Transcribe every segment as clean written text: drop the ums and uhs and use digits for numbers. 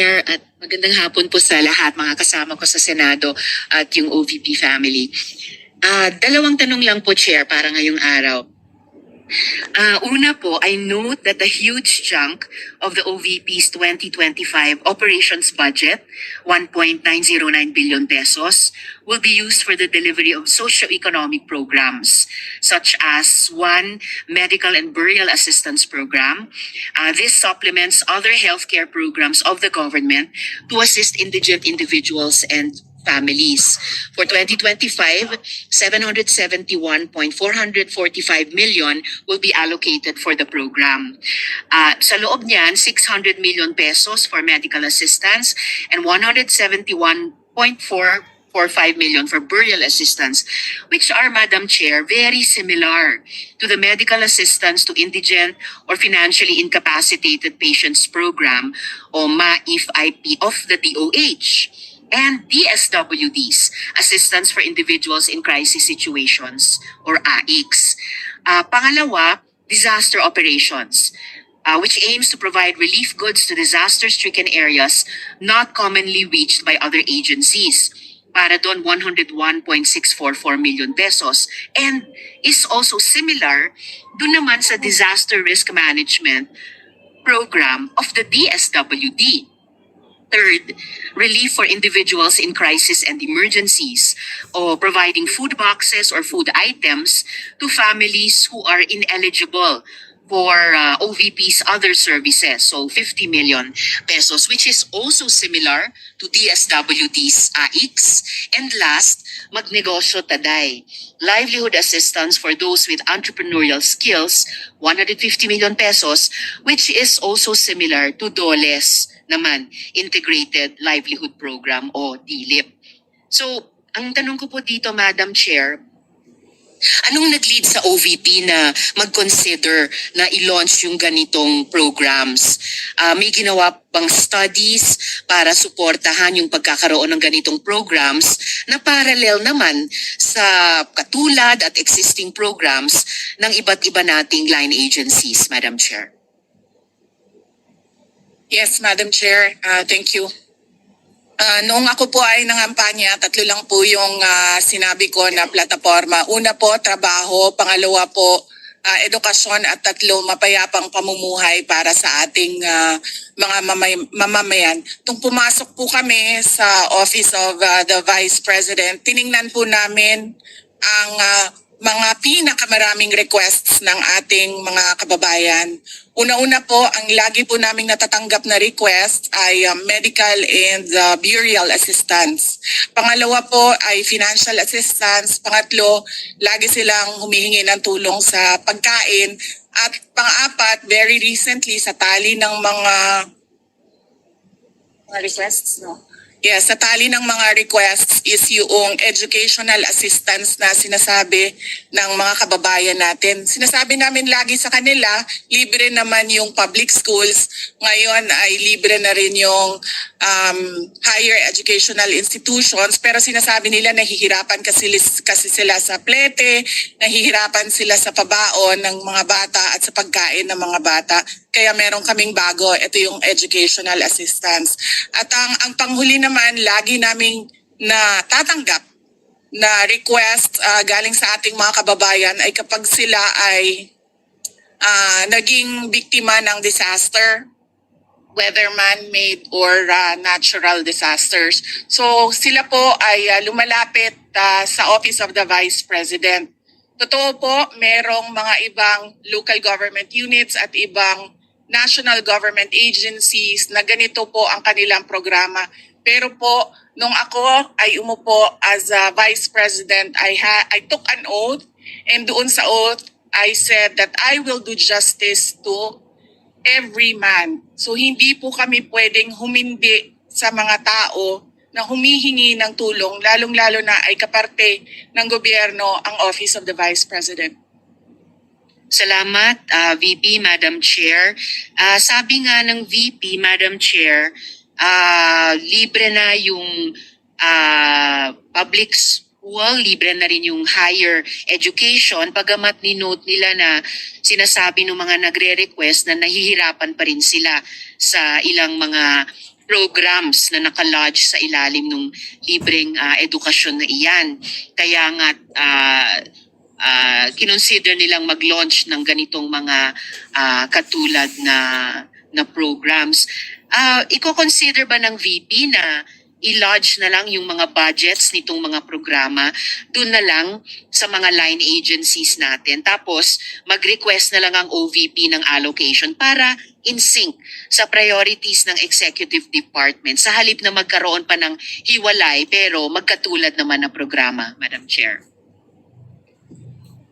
At magandang hapon po sa lahat, mga kasama ko sa Senado at yung OVP family. Dalawang tanong lang po, Chair, para ngayong araw. Una po, I note that a huge chunk of the OVP's 2025 operations budget, 1.909 billion pesos, will be used for the delivery of socio-economic programs, such as one, medical and burial assistance program. This supplements other healthcare programs of the government to assist indigent individuals and families. For 2025, 771.445 million will be allocated for the program. Sa loob niyan, 600 million pesos for medical assistance and 171.445 million for burial assistance, which are, Madam Chair, very similar to the medical assistance to indigent or financially incapacitated patients program o MAIF-IP of the DOH. And DSWDs, Assistance for Individuals in Crisis Situations, or AICS. Pangalawa, disaster operations, which aims to provide relief goods to disaster-stricken areas not commonly reached by other agencies. Para doon, 101.644 million pesos. And is also similar doon naman sa disaster risk management program of the DSWD. Third, relief for individuals in crisis and emergencies, or providing food boxes or food items to families who are ineligible for OVP's other services. So 50 million pesos, which is also similar to DSWD's AICS. And last, Magnegosyo Taday, livelihood assistance for those with entrepreneurial skills, 150 million pesos, which is also similar to DOLE's naman, Integrated Livelihood Program o DLIP. So, ang tanong ko po dito, Madam Chair, anong nag-lead sa OVP na mag-consider na i-launch yung ganitong programs? May ginawa bang studies para suportahan yung pagkakaroon ng ganitong programs na parallel naman sa katulad at existing programs ng iba't iba nating line agencies, Madam Chair? Yes, Madam Chair. Thank you. Noong ako po ay nangampanya, tatlo lang po yung sinabi ko na plataforma. Una po, trabaho. Pangalawa po, edukasyon. At tatlo, mapayapang pamumuhay para sa ating mga mamamayan. Tung pumasok po kami sa Office of the Vice President, tiningnan po namin ang mga pinakamaraming requests ng ating mga kababayan. Una-una po, ang lagi po naming natatanggap na request ay medical and burial assistance. Pangalawa po ay financial assistance. Pangatlo, lagi silang humihingi ng tulong sa pagkain. At pang-apat, very recently sa tali ng mga requests, no? Yes, sa tali ng mga requests is yung educational assistance na sinasabi ng mga kababayan natin. Sinasabi namin lagi sa kanila, libre naman yung public schools. Ngayon ay libre na rin yung higher educational institutions. Pero sinasabi nila nahihirapan kasi sila sa plete, nahihirapan sila sa pabaon ng mga bata at sa pagkain ng mga bata. Kaya meron kaming bago, ito yung educational assistance. At ang panghuli naman, lagi naming natatanggap na request galing sa ating mga kababayan ay kapag sila ay naging biktima ng disaster, whether man-made or natural disasters. So sila po ay lumalapit sa Office of the Vice President. Totoo po, merong mga ibang local government units at ibang national government agencies na ganito po ang kanilang programa. Pero po, nung ako ay umupo as a Vice President, I took an oath, and doon sa oath, I said that I will do justice to every man. So hindi po kami pwedeng humindi sa mga tao na humihingi ng tulong, lalong-lalo na ay kaparte ng gobyerno ang Office of the Vice President. Salamat, VP, Madam Chair. Sabi nga ng VP, Madam Chair, libre na yung public school, libre na rin yung higher education, pagamat ni-note nila na sinasabi ng mga nagre-request na nahihirapan pa rin sila sa ilang mga programs na nakalodge sa ilalim ng libreng edukasyon na iyan. Kaya nga kinonsider nilang mag-launch ng ganitong mga katulad na programs. Iko-consider ba ng VP na i-lodge na lang yung mga budgets nitong mga programa doon na lang sa mga line agencies natin. Tapos mag-request na lang ang OVP ng allocation para in sync sa priorities ng executive department sa halip na magkaroon pa ng hiwalay pero magkatulad naman na programa, Madam Chair.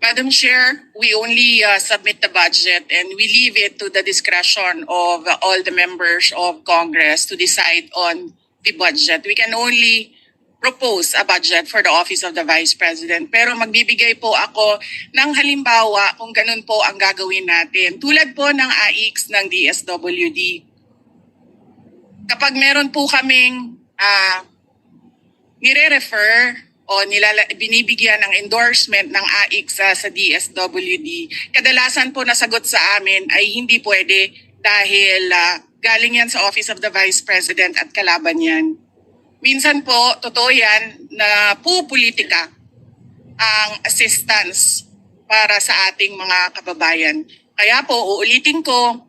Madam Chair, we only submit the budget and we leave it to the discretion of all the members of Congress to decide on the budget. We can only propose a budget for the Office of the Vice President. Pero magbibigay po ako ng halimbawa kung ganun po ang gagawin natin. Tulad po ng AIX ng DSWD. Kapag meron po kaming nire-refer o binibigyan ng endorsement ng AIX sa DSWD, kadalasan po nasagot sa amin ay hindi pwede dahil galing yan sa Office of the Vice President at kalaban yan. Minsan po, totoo yan na politika ang assistance para sa ating mga kababayan. Kaya po, uulitin ko,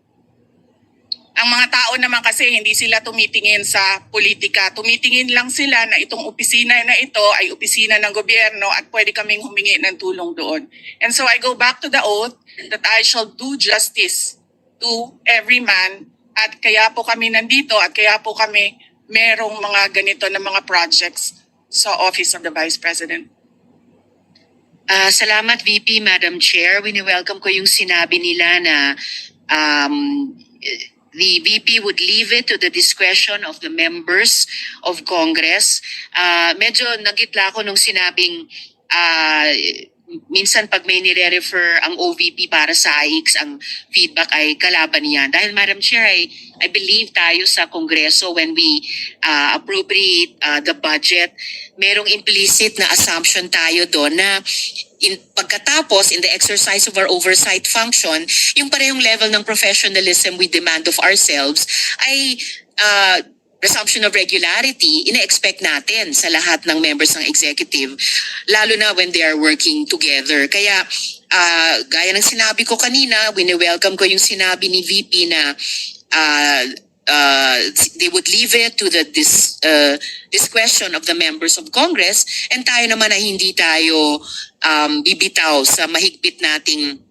ang mga tao naman kasi hindi sila tumitingin sa politika. Tumitingin lang sila na itong opisina na ito ay opisina ng gobyerno at pwede kaming humingi ng tulong doon. And so I go back to the oath that I shall do justice to every man. At kaya po kami nandito at kaya po kami merong mga ganito na mga projects sa Office of the Vice President. Salamat VP, Madam Chair. Wini-welcome ko yung sinabi nila na the VP would leave it to the discretion of the members of Congress. Medyo nagitla ako nung sinabing minsan pag may nire-refer ang OVP para sa AIX, ang feedback ay kalaban niyan. Dahil Madam Chair, I believe tayo sa Kongreso when we appropriate the budget, merong implicit na assumption tayo doon na pagkatapos in the exercise of our oversight function, yung parehong level ng professionalism we demand of ourselves ay resumption of regularity, ina-expect natin sa lahat ng members ng executive, lalo na when they are working together. Kaya, gaya ng sinabi ko kanina, wini-welcome ko yung sinabi ni VP na they would leave it to the discretion of the members of Congress, and tayo naman ay hindi tayo bibitaw sa mahigpit nating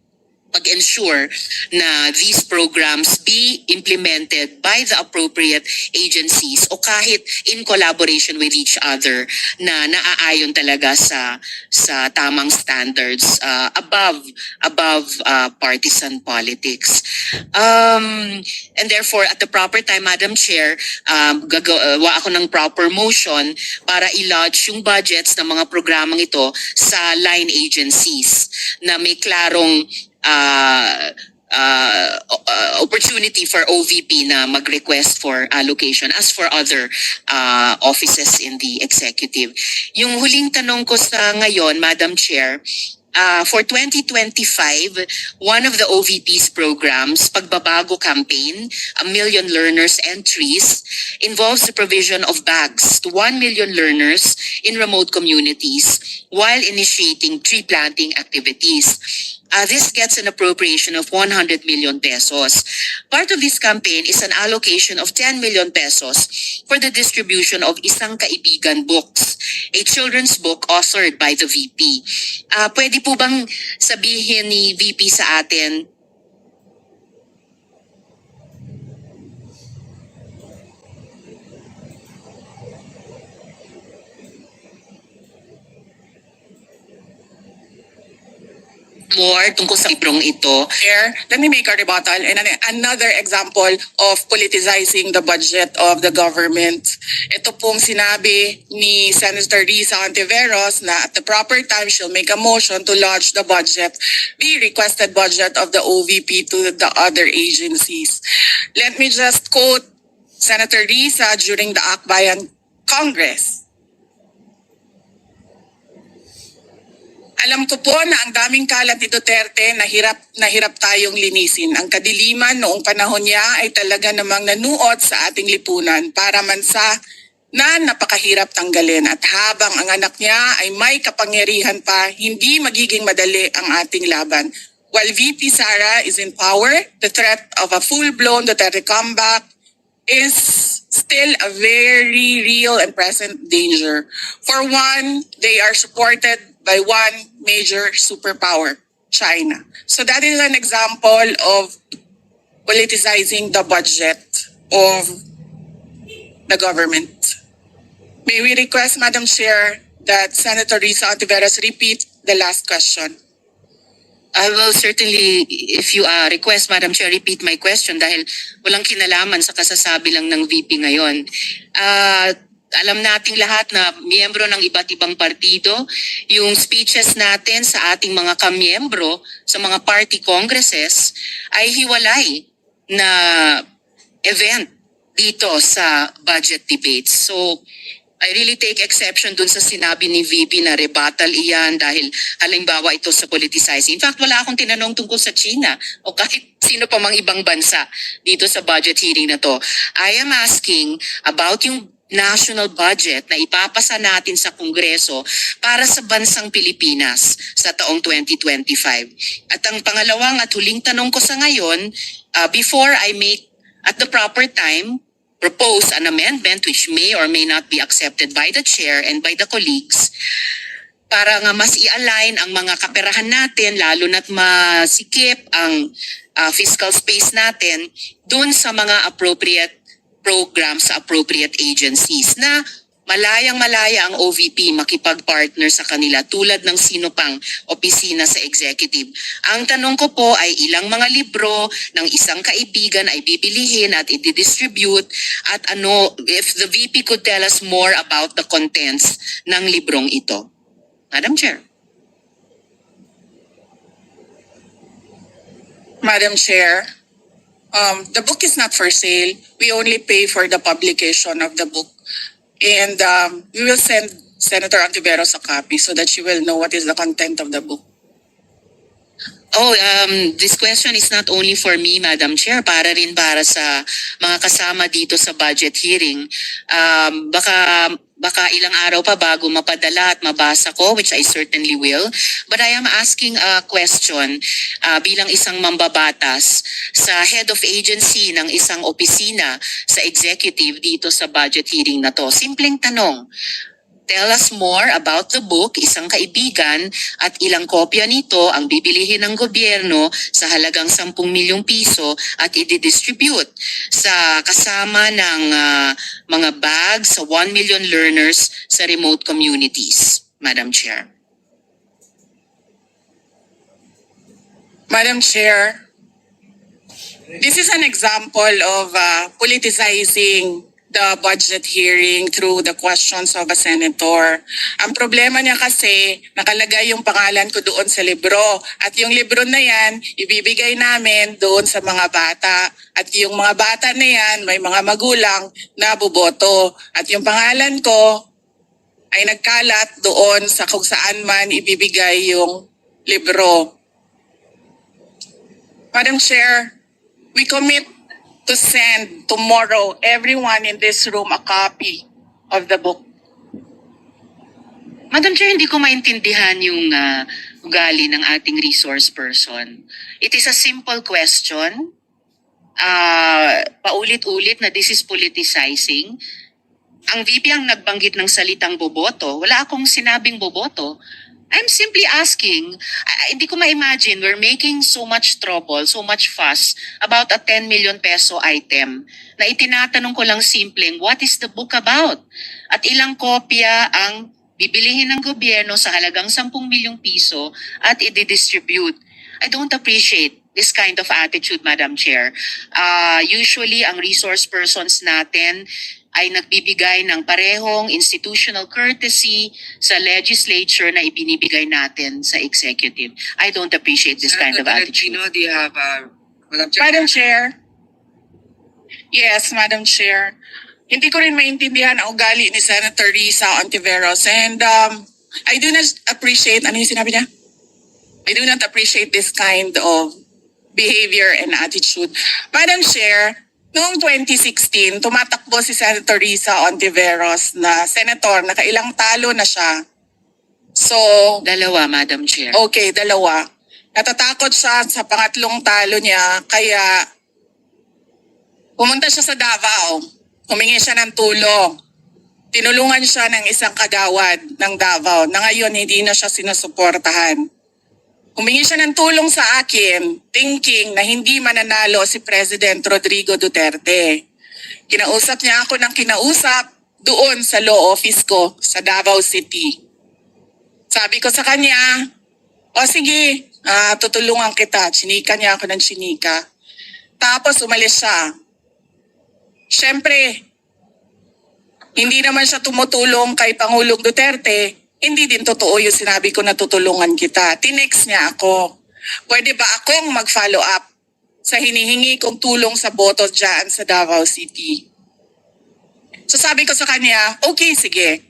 pag-ensure na these programs be implemented by the appropriate agencies o kahit in collaboration with each other na naaayon talaga sa tamang standards above partisan politics. And therefore, at the proper time, Madam Chair, gagawa ako ng proper motion para i-lodge yung budgets ng mga programang ito sa line agencies na may klarong opportunity for OVP na mag-request for allocation as for other offices in the executive. Yung huling tanong ko sa ngayon, Madam Chair, for 2025, one of the OVP's programs, Pagbabago Campaign, 1 Million Learners Entries, involves the provision of bags to 1 million learners in remote communities while initiating tree planting activities. This gets an appropriation of 100 million pesos. Part of this campaign is an allocation of 10 million pesos for the distribution of Isang Kaibigan books, a children's book authored by the VP. Pwede po bang sabihin ni VP sa atin more tungkol sa librong ito? Chair, let me make a rebuttal and another example of politicizing the budget of the government. Ito pong sinabi ni Senator Risa Ontiveros na at the proper time she'll make a motion to lodge the budget, the requested budget of the OVP to the other agencies. Let me just quote Senator Risa during the Akbayan Congress. Alam ko po na ang daming kalat ni Duterte na hirap tayong linisin. Ang kadiliman noong panahon niya ay talaga namang nanuot sa ating lipunan para mansa na napakahirap tanggalin. At habang ang anak niya ay may kapangyarihan pa, hindi magiging madali ang ating laban. While VP Sara is in power, the threat of a full-blown Duterte comeback is still a very real and present danger. For one, they are supported by one major superpower, China. So that is an example of politicizing the budget of the government. May we request, Madam Chair, that Senator Risa Ontiveros repeat the last question. I will certainly, if you request, Madam Chair, repeat my question dahil walang kinalaman sa kasasabi lang ng VP ngayon. Alam nating lahat na miyembro ng iba't ibang partido, yung speeches natin sa ating mga kamiyembro sa mga party congresses ay hiwalay na event dito sa budget debates. So, I really take exception dun sa sinabi ni VP na rebuttal iyan dahil halimbawa ito sa politicizing. In fact, wala akong tinanong tungkol sa China o kahit sino pa mang ibang bansa dito sa budget hearing na to. I am asking about yung national budget na ipapasa natin sa Kongreso para sa bansang Pilipinas sa taong 2025. At ang pangalawang at huling tanong ko sa ngayon, before I make at the proper time propose an amendment which may or may not be accepted by the chair and by the colleagues para nga mas i-align ang mga kaperahan natin lalo na't masikip ang fiscal space natin dun sa mga appropriate programs sa appropriate agencies na malayang-malaya ang OVP makipag-partner sa kanila tulad ng sino pang opisina sa executive. Ang tanong ko po ay ilang mga libro ng isang kaibigan ay bibilihin at i-distribute at ano, if the VP could tell us more about the contents ng librong ito. Madam Chair. Madam Chair, the book is not for sale. We only pay for the publication of the book. And we will send Senator Ontiveros a copy so that she will know what is the content of the book. Oh, this question is not only for me, Madam Chair, para rin para sa mga kasama dito sa budget hearing. Baka ilang araw pa bago mapadala at mabasa ko, which I certainly will. But I am asking a question bilang isang mambabatas sa head of agency ng isang opisina sa executive dito sa budget hearing na to. Simpleng tanong. Tell us more about the book, isang kaibigan, at ilang kopya nito ang bibilihin ng gobyerno sa halagang 10 milyong piso at i-distribute sa kasama ng mga bags sa 1 million learners sa remote communities. Madam Chair. Madam Chair, this is an example of politicizing the budget hearing through the questions of a senator. Ang problema niya kasi, nakalagay yung pangalan ko doon sa libro. At yung libro na yan, ibibigay namin doon sa mga bata. At yung mga bata na yan, may mga magulang na boboto. At yung pangalan ko ay nagkalat doon sa kung saan man ibibigay yung libro. Madam Chair, we commit to send tomorrow everyone in this room a copy of the book. Madam Chair, hindi ko maintindihan yung ugali ng ating resource person. It is a simple question. Paulit-ulit na this is politicizing. Ang VP ang nagbanggit ng salitang boboto. Wala akong sinabing boboto. I'm simply asking, hindi ko ma-imagine we're making so much trouble, so much fuss about a 10 million peso item na itinatanong ko lang simpleng, what is the book about? At ilang kopya ang bibilihin ng gobyerno sa halagang 10 milyong piso at i-distribute. I don't appreciate this kind of attitude, Madam Chair. Usually, ang resource persons natin ay nagbibigay ng parehong institutional courtesy sa legislature na ibinibigay natin sa executive. I don't appreciate this kind of attitude. Do you have, Madam Chair? Madam Chair. Yes, Madam Chair. Hindi ko rin maintindihan ang ugali ni Senator Risa Ontiveros. And I do not appreciate, ano yung sinabi niya? I do not appreciate this kind of behavior and attitude. Madam Chair, noong 2016, tumatakbo si Senator Risa Ontiveros na senator, nakailang talo na siya. So, Dalawa, Madam Chair. okay, dalawa. Natatakot siya sa pangatlong talo niya, kaya pumunta siya sa Davao. Humingi siya ng tulong. Tinulungan siya ng isang kagawad ng Davao na ngayon hindi na siya sinusuportahan. Humingi siya ng tulong sa akin, thinking na hindi mananalo si President Rodrigo Duterte. Kinausap niya ako ng kinausap doon sa law office ko sa Davao City. Sabi ko sa kanya, o sige, tutulungan kita. Chinika niya ako ng chinika. Tapos umalis siya. Siyempre, hindi naman siya tumutulong kay Pangulong Duterte. Hindi din totoo yung sinabi ko na tutulungan kita. Tinext niya ako. Pwede ba akong mag-follow up sa hinihingi kong tulong sa boto dyan sa Davao City? So sabi ko sa kanya, okay, sige.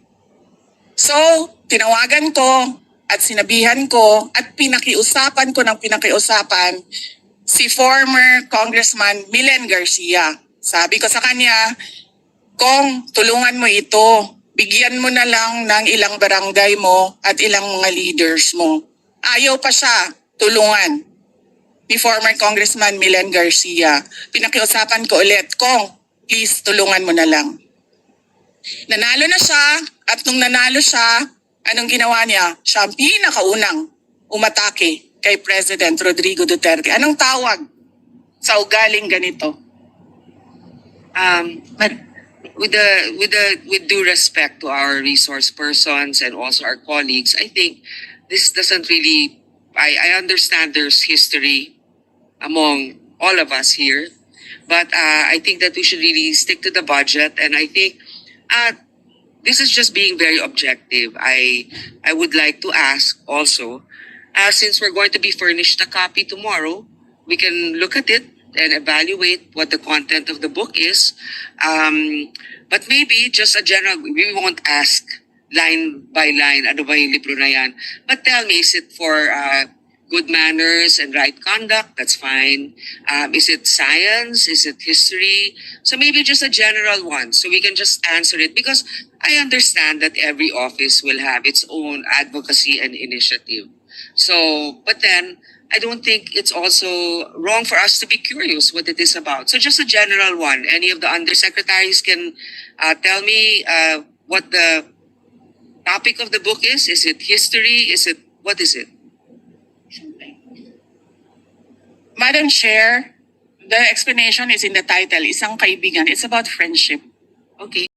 So, tinawagan ko at sinabihan ko at pinakiusapan ko ng pinakiusapan si former Congressman Milen Garcia. Sabi ko sa kanya, Kong, tulungan mo ito. Bigyan mo na lang ng ilang barangay mo at ilang mga leaders mo. Ayaw pa siya tulungan ni former Congressman Milen Garcia. Pinakiusapan ko ulit, Kong, please tulungan mo na lang. Nanalo na siya at nung nanalo siya, anong ginawa niya? Siya ang pinakaunang umatake kay President Rodrigo Duterte. Anong tawag sa ugaling ganito? With due respect to our resource persons and also our colleagues, I think this doesn't really. I understand there's history among all of us here, but I think that we should really stick to the budget. And I think this is just being very objective. I would like to ask also, since we're going to be furnished a copy tomorrow, we can look at it and evaluate what the content of the book is. But maybe just a general, we won't ask line by line, ano ba yung libro na yan? But tell me, is it for good manners and right conduct? That's fine. Is it science? Is it history? So maybe just a general one, so we can just answer it. Because I understand that every office will have its own advocacy and initiative. So, but then, I don't think it's also wrong for us to be curious what it is about. So just a general one. Any of the undersecretaries can tell me what the topic of the book is. Is it history? What is it? Madam Chair, the explanation is in the title, Isang Kaibigan. It's about friendship. Okay.